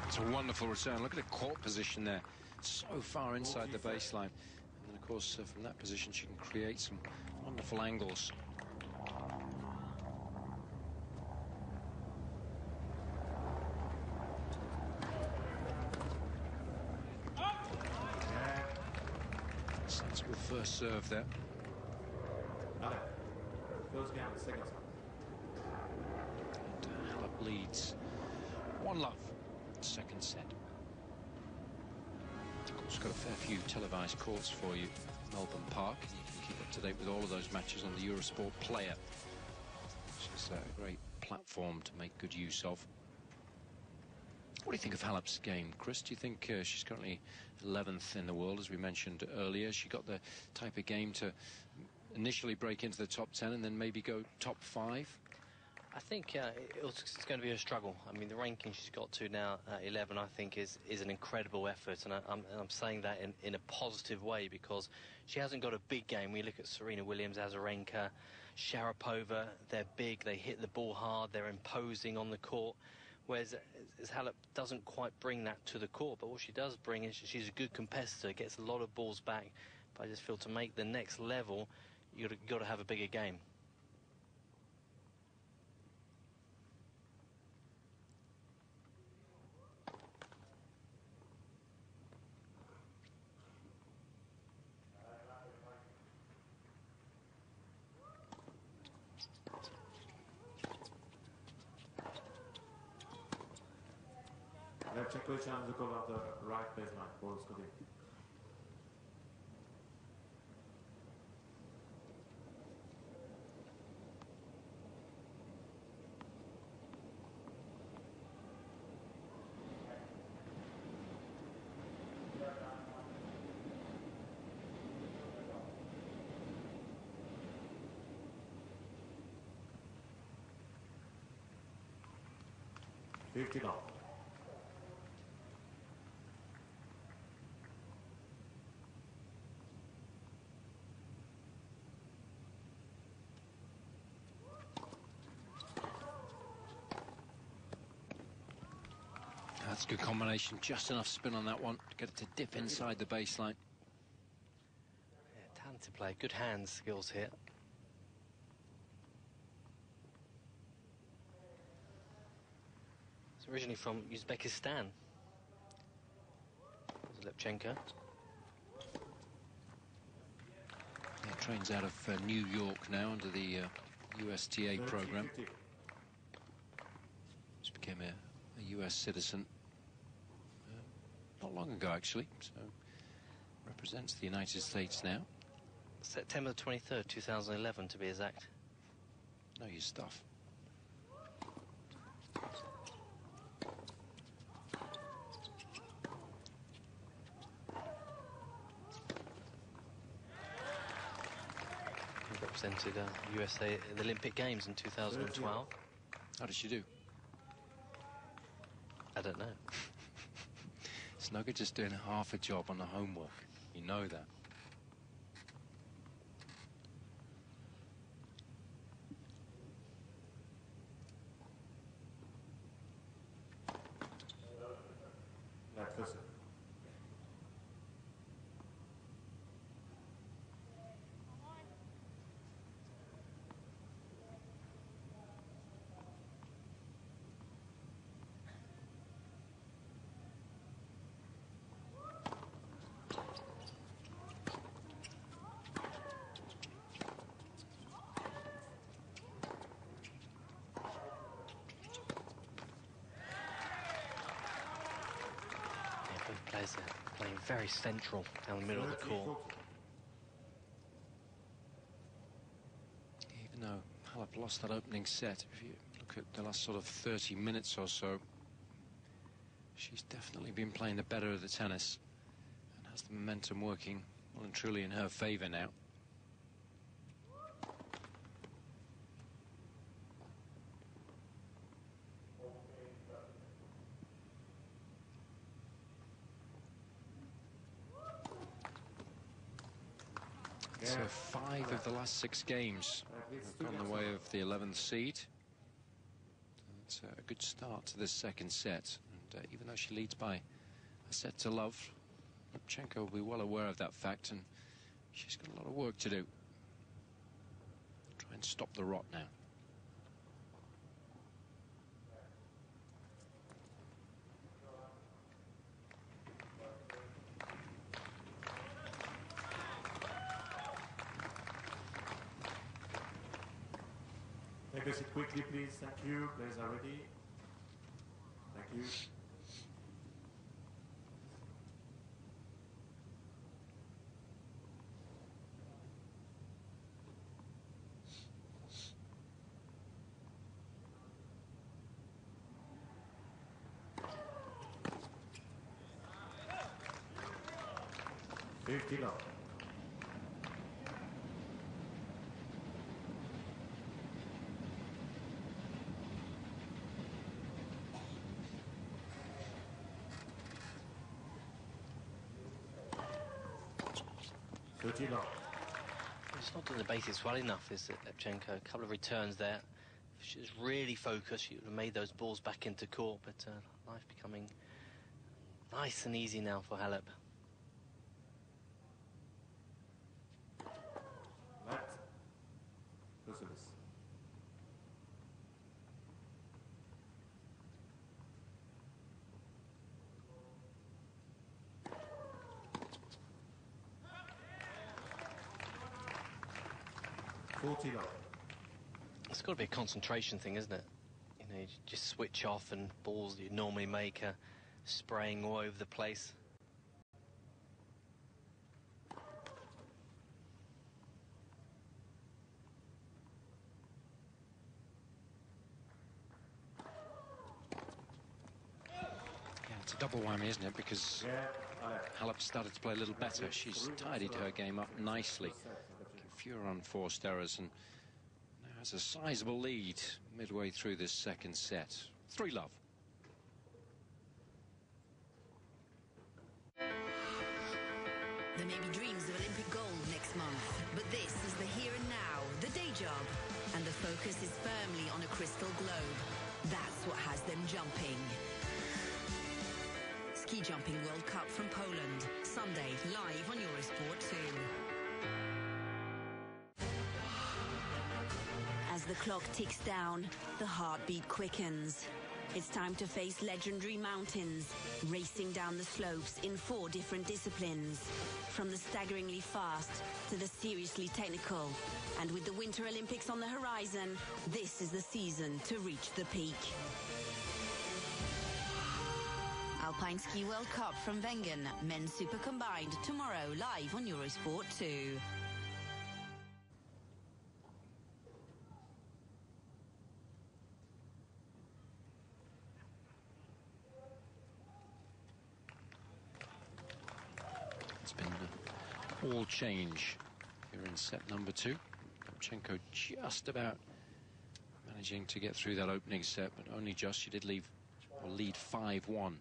It's a wonderful return. Look at the court position there. So far inside the baseline. And then, of course, from that position, she can create some wonderful angles. Sensible first serve there. Goes down, second time. And Halep leads 1-0. Second set. Of course, got a fair few televised courts for you, Melbourne Park, and you can keep up to date with all of those matches on the Eurosport Player, which is a great platform to make good use of. What do you think of Halep's game, Chris? Do you think she's currently 11th in the world, as we mentioned earlier? She got the type of game to initially break into the top 10 and then maybe go top 5? I think it's going to be a struggle. I mean, the ranking she's got to now, 11, I think, is an incredible effort, and I'm saying that in a positive way, because she hasn't got a big game. We look at Serena Williams, Azarenka, Sharapova. They're big, they hit the ball hard, they're imposing on the court, whereas Halep doesn't quite bring that to the court. But what she does bring is she's a good competitor, gets a lot of balls back. But I just feel to make the next level, you've got to have a bigger game. Levchenko challenge the call on the right baseline. Ball is continued. $50. That's a good combination. Just enough spin on that one to get it to dip inside the baseline. Yeah, talented play, good hand skills here. It's originally from Uzbekistan. Levchenko. Yeah, trains out of New York now under the USTA program. Just became a US citizen not long ago, actually, so represents the United States now. September 23rd, 2011, to be exact. Know your stuff. represented USA at the Olympic Games in 2012. How did she do? I don't know. It's no good just doing half a job on the homework. You know that. First. Players are playing very central down the middle of the court. Even though Halep lost that opening set, if you look at the last sort of 30 minutes or so, she's definitely been playing the better of the tennis and has the momentum working well and truly in her favor now. So 5 of the last 6 games have gone the way of the 11th seed. It's a good start to this second set. And even though she leads by a set to love, Lubchenko will be well aware of that fact, and she's got a lot of work to do. Try and stop the rot now. Take a seat quickly, please. Thank you. Players are ready. Thank you. Fifty love. It's not doing the basics well enough, is it, Lubchenko? A couple of returns there. If she was really focused, she would have made those balls back into court, but life becoming nice and easy now for Halep. It's got to be a concentration thing, isn't it? You know, you just switch off and balls you normally make are spraying all over the place. Yeah, it's a double whammy, isn't it? Because Halep started to play a little better. She's tidied her game up nicely. Fewer unforced errors, and now has a sizable lead midway through this second set. 3-love. There may be dreams of Olympic gold next month, but this is the here and now, the day job. And the focus is firmly on a crystal globe. That's what has them jumping. Ski Jumping World Cup from Poland. Sunday, live on Eurosport 2. As the clock ticks down, the heartbeat quickens. It's time to face legendary mountains, racing down the slopes in 4 different disciplines. From the staggeringly fast to the seriously technical. And with the Winter Olympics on the horizon, this is the season to reach the peak. Alpine Ski World Cup from Wengen, men's super combined, tomorrow live on Eurosport 2. It's been all change here in set number 2. Lapchenko just about managing to get through that opening set, but only just. She did lead 5-1 at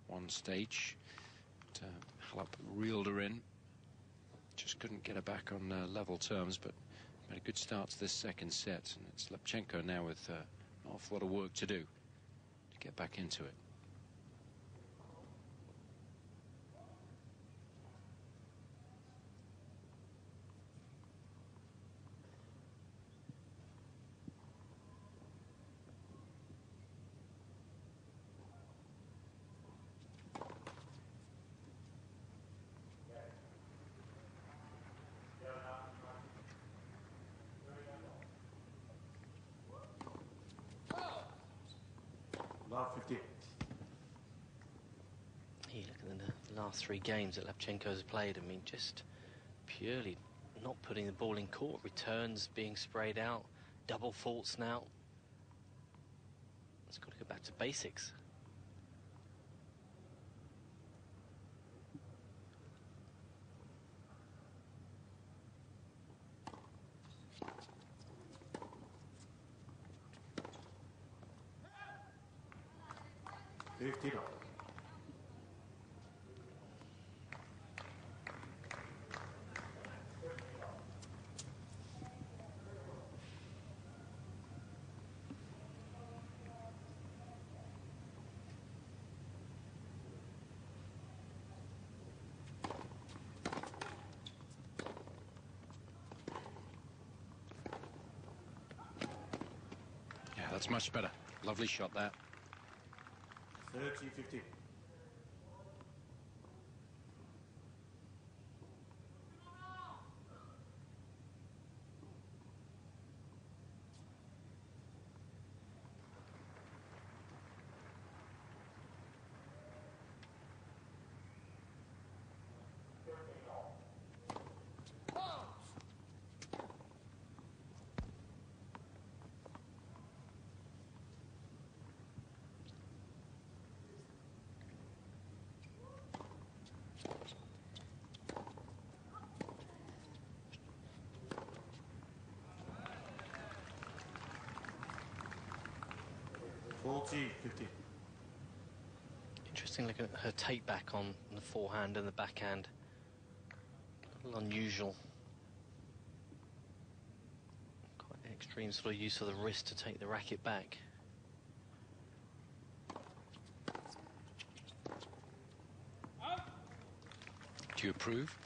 one stage. But, Halep reeled her in. Just couldn't get her back on level terms, but made a good start to this second set. And it's Lapchenko now with an awful lot of work to do to get back into it. Love 50. You look at the last 3 games that Lapchenko's played. I mean, just purely not putting the ball in court. Returns being sprayed out. Double faults now. It's got to go back to basics. That's much better. Lovely shot there. 30-50. Interesting looking at her take back on the forehand and the backhand. A little unusual. Quite an extreme sort of use of the wrist to take the racket back. Do you approve?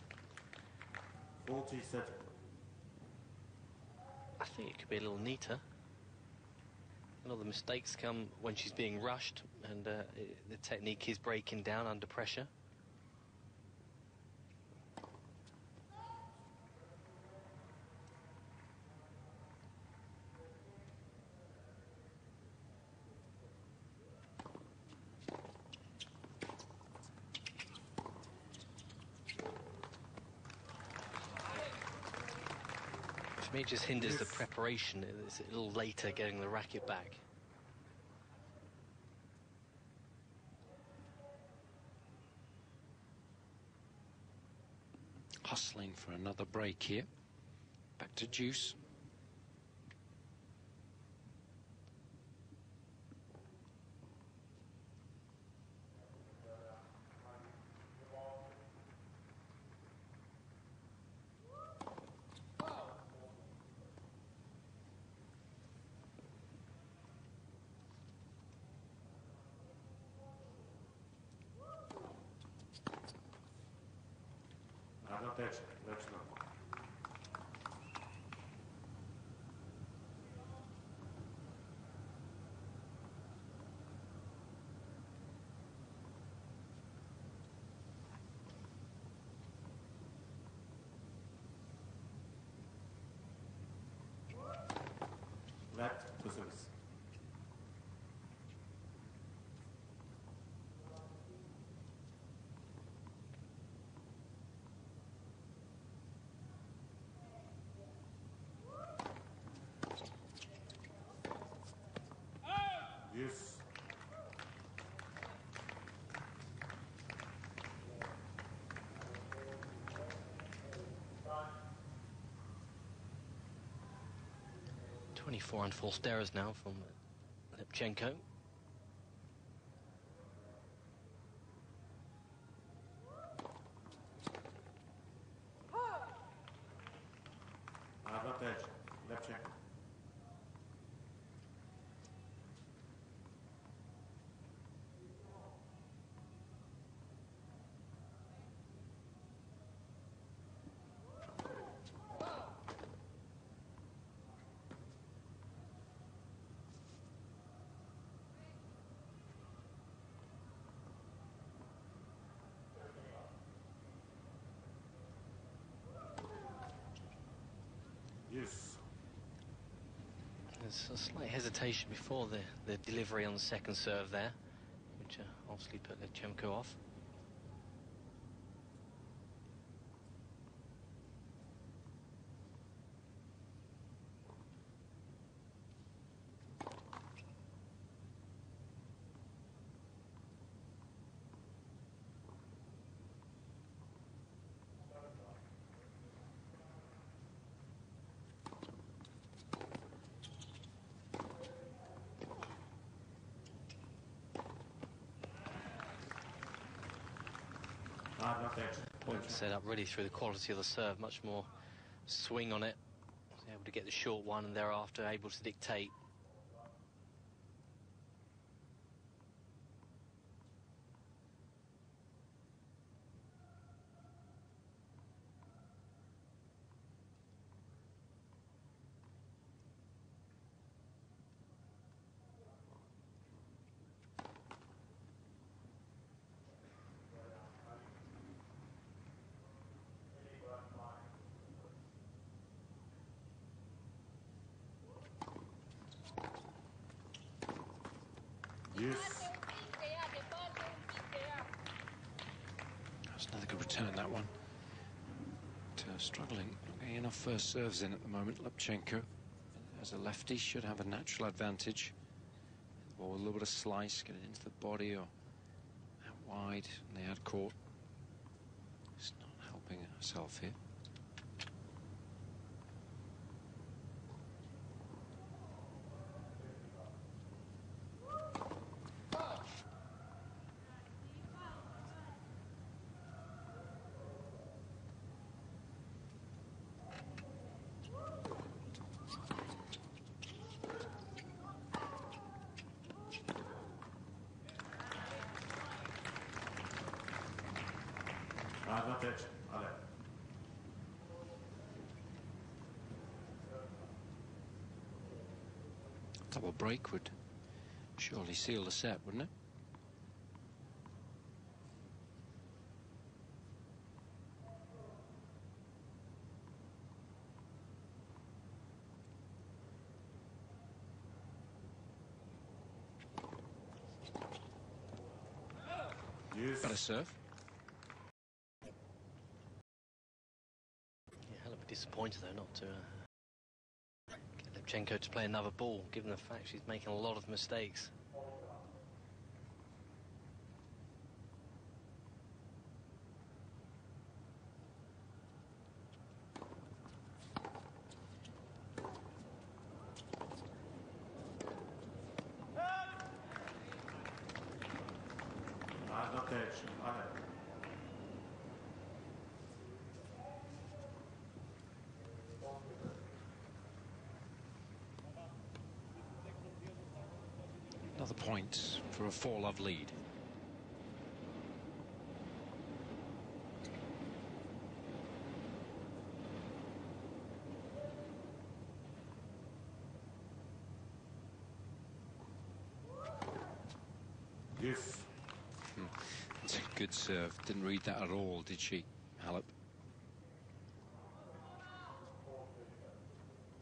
47. I think it could be a little neater. A lot of the mistakes come when she's being rushed and the technique is breaking down under pressure. For me, it just hinders the preparation. It's a little later getting the racket back. Hustling for another break here. Back to deuce. Let's know. Left to service. forehand false errors now from Lipchenko. Advantage, Lipchenko. Yes. There's a slight hesitation before the delivery on the second serve there, which obviously put Lipchenko off. Advantage. Point set up really through the quality of the serve, much more swing on it. Was able to get the short one and thereafter able to dictate. Yes. That's another good return, that one. But, struggling, not getting enough first serves in at the moment. Lipchenko, as a lefty, should have a natural advantage. Or a little bit of slice, get it into the body or out wide, and they had caught. It's not helping herself here. Advantage, allez. Double break would surely seal the set, wouldn't it? Yes. Better serve. Yeah, a little bit disappointed though not to get Lipchenko to play another ball, given the fact she's making a lot of mistakes. Advantage, allez. Another point for a 4-love lead. Yes. It's a good serve. Didn't read that at all, did she, Halep?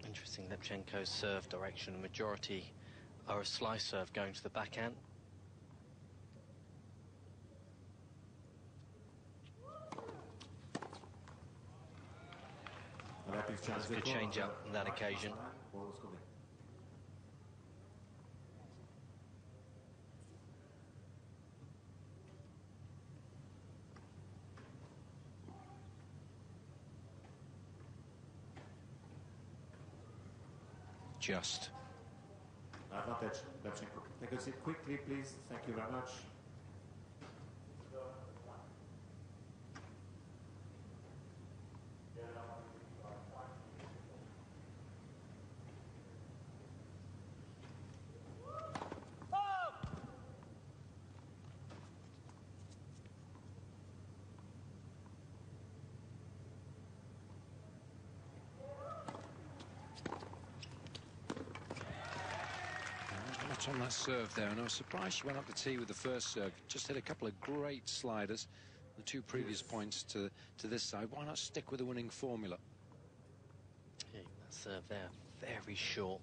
Interesting, Lipchenko's serve direction, the majority are a slice serve going to the backhand. That's a good change up on that occasion. readjust. Advantage, Levchenko. Take a seat quickly, please. Thank you very much. On that serve there, and I was surprised she went up the tee with the first serve. Just hit a couple of great sliders, the two previous points to this side. Why not stick with the winning formula? Yeah, that serve there, very short.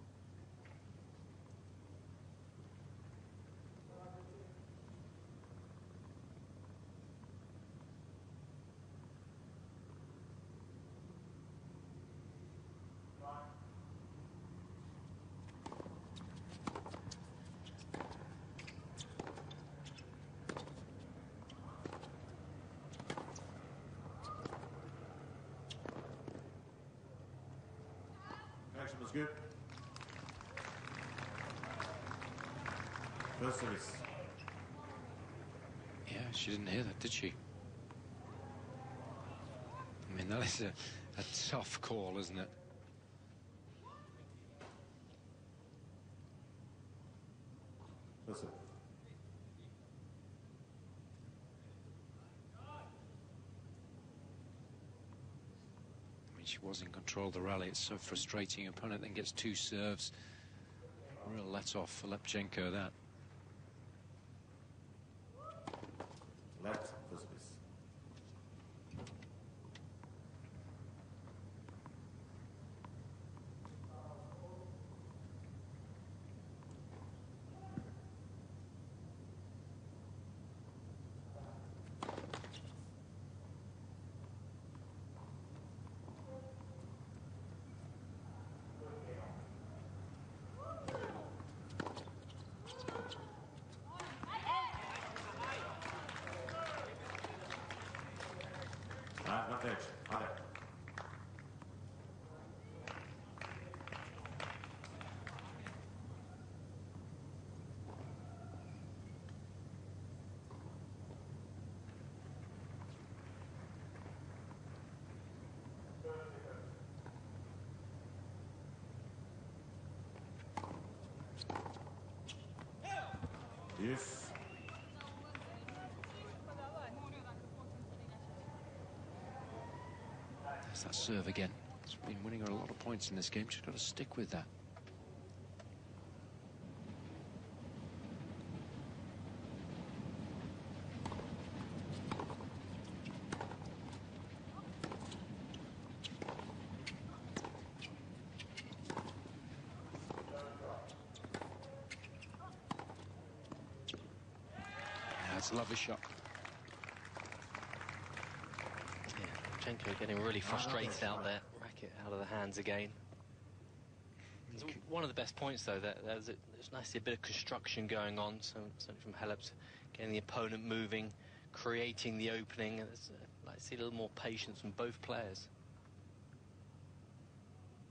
Action was good. First service. Yeah, she didn't hear that, did she? I mean, that is a tough call, isn't it? First serve. She was in control of the rally. It's so frustrating. Opponent then gets two serves. Real let off for Lepchenko, that. Left, first service. Advantage, Ale. Yes. There's that serve again. She's been winning her a lot of points in this game. She's got to stick with that. That's a lovely shot. Lepchenko getting really frustrated out there. Racket out of the hands again. It's one of the best points, though, that there's nice to see a bit of construction going on. So from Halep's getting the opponent moving, creating the opening. And I'd like to see a little more patience from both players.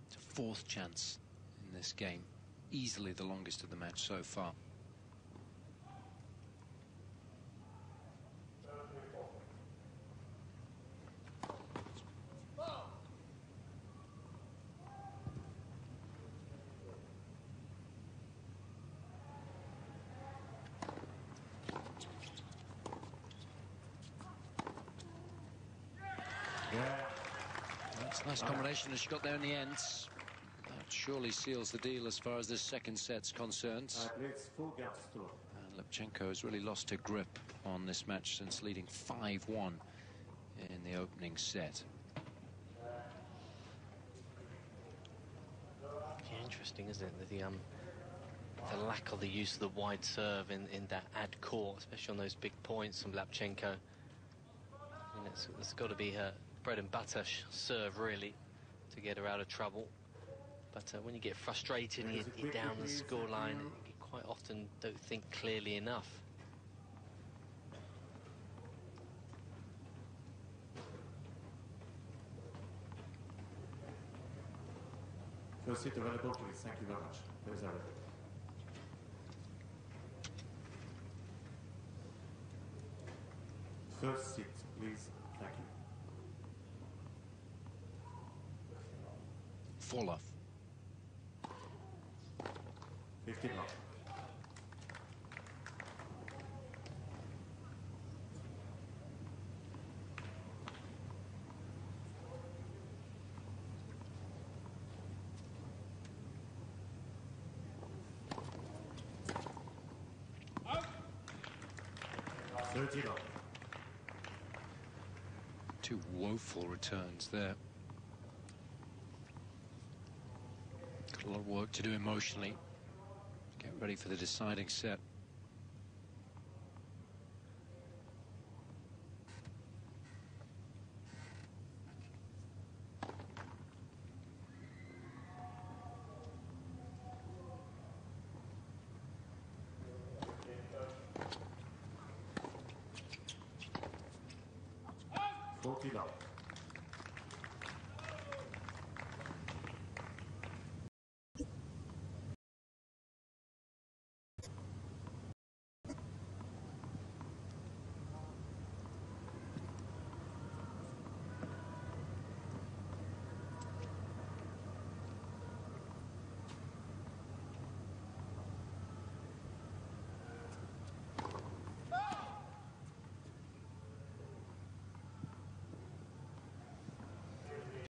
It's a fourth chance in this game. Easily the longest of the match so far. That's a nice combination as she got there in the end. That surely seals the deal as far as this second set's concerned. And Lepchenko has really lost her grip on this match since leading 5-1 in the opening set. Yeah, interesting, isn't it? The lack of the use of the wide serve in that ad court, especially on those big points from Lepchenko. I mean, it's got to be her bread and butter serve, really, to get her out of trouble. But when you get frustrated and you're down the scoreline, you quite often don't think clearly enough. First seat available, please. Thank you very much. Players are ready. First seat, please. Thank you. Fall off. 15 off. Out. 13 off. Two woeful returns there. Got a lot of work to do emotionally. Get ready for the deciding set. Out. 14 off.